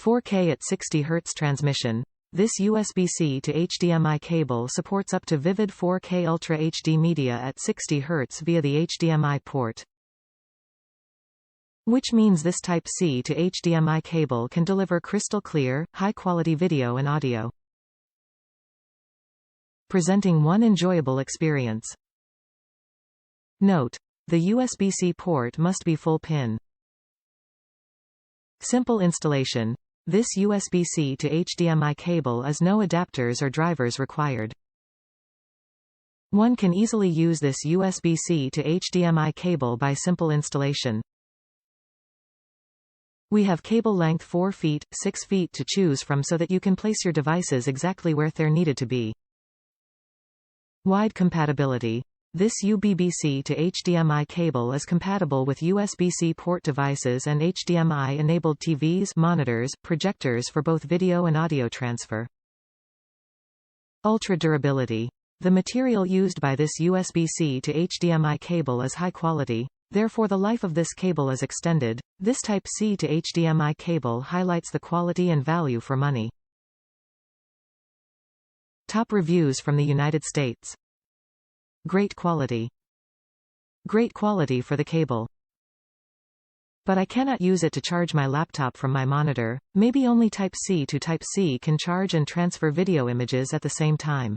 4K at 60 Hz transmission. This USB-C to HDMI cable supports up to vivid 4K Ultra HD media at 60 Hz via the HDMI port. Which means this Type-C to HDMI cable can deliver crystal clear, high-quality video and audio. Presenting one enjoyable experience. Note: the USB-C port must be full pin. Simple installation. This USB-C to HDMI cable is no adapters or drivers required. One can easily use this USB-C to HDMI cable by simple installation. We have cable length 4 feet, 6 feet to choose from so that you can place your devices exactly where they're needed to be. Wide compatibility. This UBB-C to HDMI cable is compatible with USB-C port devices and HDMI-enabled TVs, monitors, projectors for both video and audio transfer. Ultra durability. The material used by this USB-C to HDMI cable is high quality, therefore the life of this cable is extended. This Type-C to HDMI cable highlights the quality and value for money. Top reviews from the United States. Great quality. Great quality for the cable. But I cannot use it to charge my laptop from my monitor. Maybe only Type-C to Type-C can charge and transfer video images at the same time.